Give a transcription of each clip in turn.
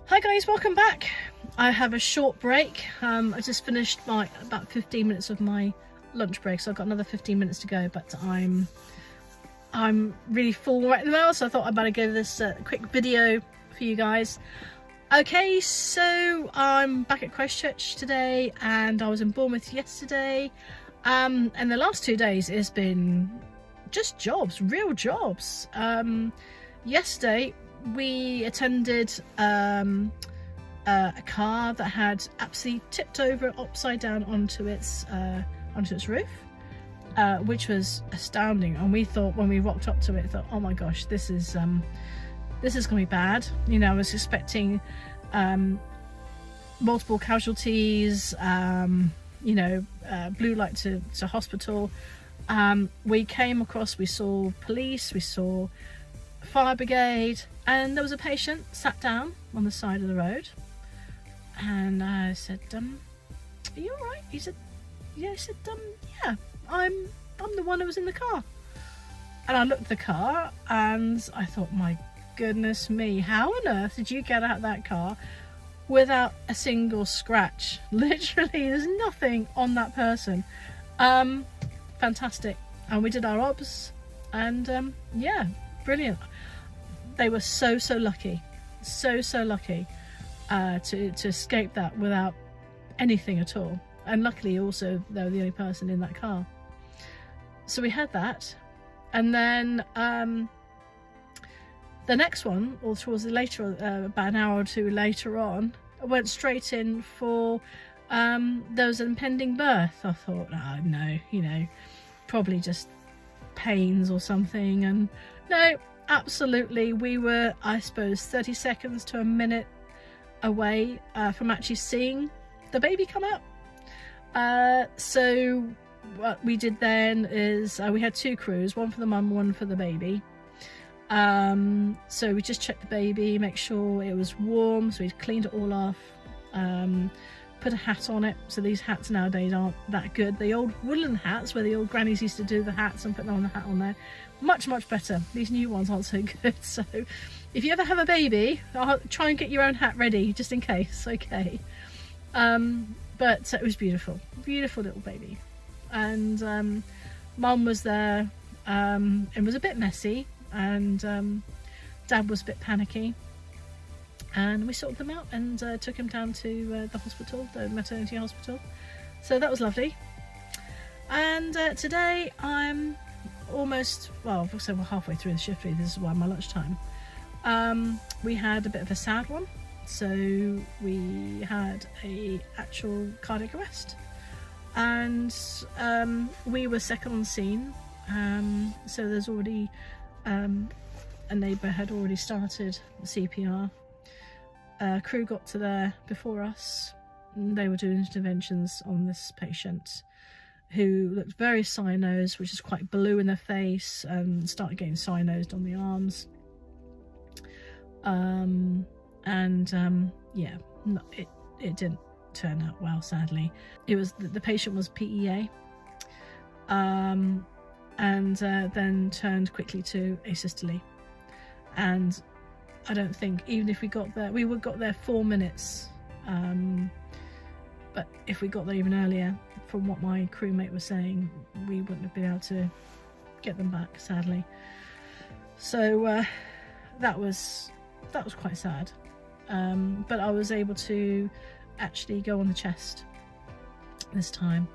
Hi guys, welcome back. I have a short break. I just finished about 15 minutes of my lunch break, so I've got another 15 minutes to go, but I'm really full right now, so I thought I'd better give this a quick video for you guys. Okay, so I'm back at Christchurch today, and I was in Bournemouth yesterday, and the last 2 days has been just jobs, real jobs. Yesterday we attended a car that had absolutely tipped over upside down onto its roof, which was astounding. And we thought, when we rocked up to it, thought, oh my gosh, this is gonna be bad. You know, I was expecting multiple casualties, blue light to hospital. We came across, we saw police, we saw fire brigade, and there was a patient sat down on the side of the road, and I said, are you all right? He said, yeah. I said, yeah, I'm the one who was in the car. And I looked at the car and I thought, my goodness me, how on earth did you get out of that car without a single scratch? Literally, there's nothing on that person. Fantastic. And we did our obs, and yeah, brilliant. They were so lucky, so lucky to escape that without anything at all. And luckily also they were the only person in that car. So we had that, and then the next one, or towards the later, about an hour or two later on, I went straight in for there was an impending birth. I thought, oh no, probably just pains or something. And no, absolutely, we were, I suppose, 30 seconds to a minute away from actually seeing the baby come out. So what we did then is we had two crews, one for the mum, one for the baby. So we just checked the baby, make sure it was warm, so we cleaned it all off, put a hat on it. So these hats nowadays aren't that good. The old woolen hats, where the old grannies used to do the hats and put on the hat on there, much better. These new ones aren't so good. So if you ever have a baby, I'll try and get your own hat ready just in case. Okay. But it was beautiful little baby. And mum was there. It was a bit messy, and dad was a bit panicky, and we sorted them out and took him down to the hospital, the maternity hospital. So that was lovely. And today I'm almost, well, so we're halfway through the shift. This is why my lunchtime. We had a bit of a sad one. So we had a actual cardiac arrest, and we were second on scene. So there's already a neighbour had already started CPR. Crew got to there before us. They were doing interventions on this patient, who looked very cyanosed, which is quite blue in the face, and started getting cyanosed on the arms. Yeah, no, it didn't turn out well, sadly. It was the patient was PEA, and then turned quickly to asystole. And I don't think, even if we got there, we would got there 4 minutes, but if we got there even earlier, from what my crewmate was saying, we wouldn't have been able to get them back, sadly. So that was quite sad. But I was able to actually go on the chest this time,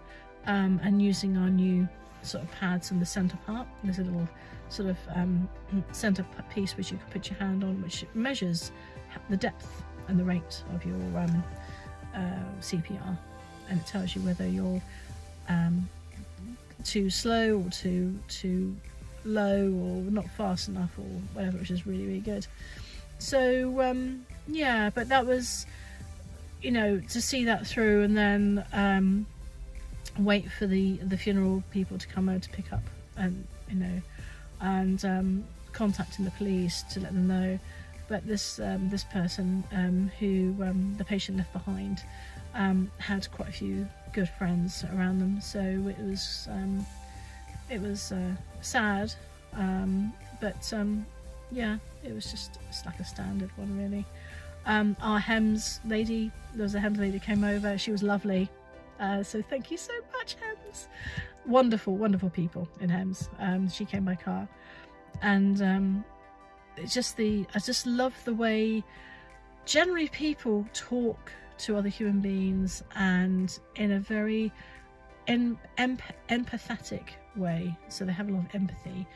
and using our new sort of pads in the centre part. There's a little sort of centre piece which you can put your hand on, which measures the depth and the rate of your CPR, and it tells you whether you're too slow or too low, or not fast enough, or whatever, which is really good. So yeah, but that was, to see that through, and then wait for the funeral people to come over to pick up, and contacting the police to let them know. But this person who the patient left behind had quite a few good friends around them, so it was sad, but yeah, it was just like a standard one, really. Our HEMS lady, there was a HEMS lady came over, she was lovely. So thank you so much, HEMS. Wonderful, wonderful people in HEMS. She came by car, and it's just I just love the way generally people talk to other human beings, and in a very empathetic way. So they have a lot of empathy,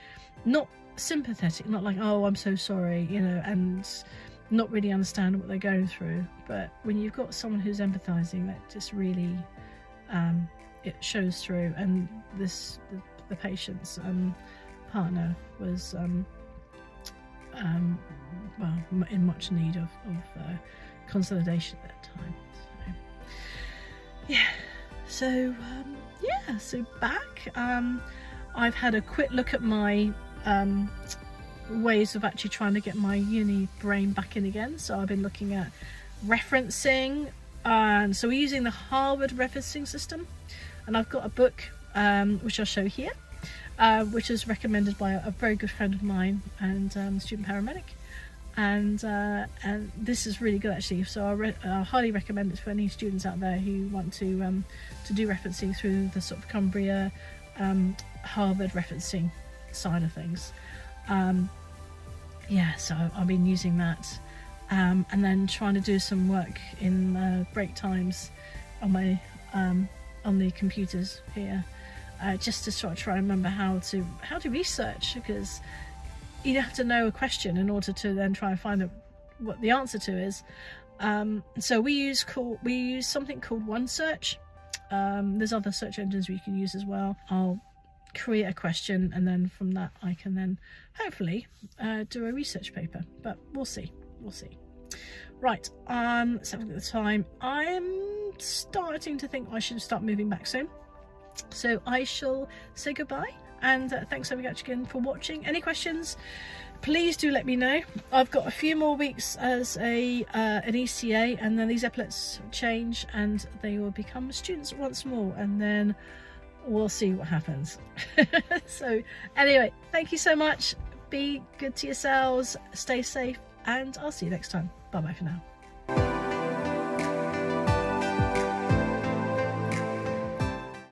not sympathetic, not like, oh, I'm so sorry, you know, and not really understand what they're going through. But when you've got someone who's empathizing, that just really it shows through. And the patient's partner was well, in much need of consolidation at that time. So so back, I've had a quick look at my ways of actually trying to get my uni brain back in again. So I've been looking at referencing, and so we're using the Harvard referencing system, and I've got a book which I'll show here, which is recommended by a very good friend of mine and Student Paramedic, and this is really good actually. So I highly recommend it for any students out there who want to do referencing through the sort of Cumbria Harvard referencing side of things. So I've been using that, and then trying to do some work in break times on my on the computers here, just to sort of try and remember how to research, because you have to know a question in order to then try and find what the answer to is. So we use something called OneSearch. There's other search engines we can use as well. I'll create a question, and then from that I can then hopefully do a research paper, but we'll see. Right, let's have a look at the time. I'm starting to think I should start moving back soon, so I shall say goodbye, and thanks so much again for watching. Any questions, please do let me know. I've got a few more weeks as an ECA, and then these epaulets change and they will become students once more, and then we'll see what happens. So anyway, thank you so much. Be good to yourselves, stay safe, and I'll see you next time. Bye bye for now.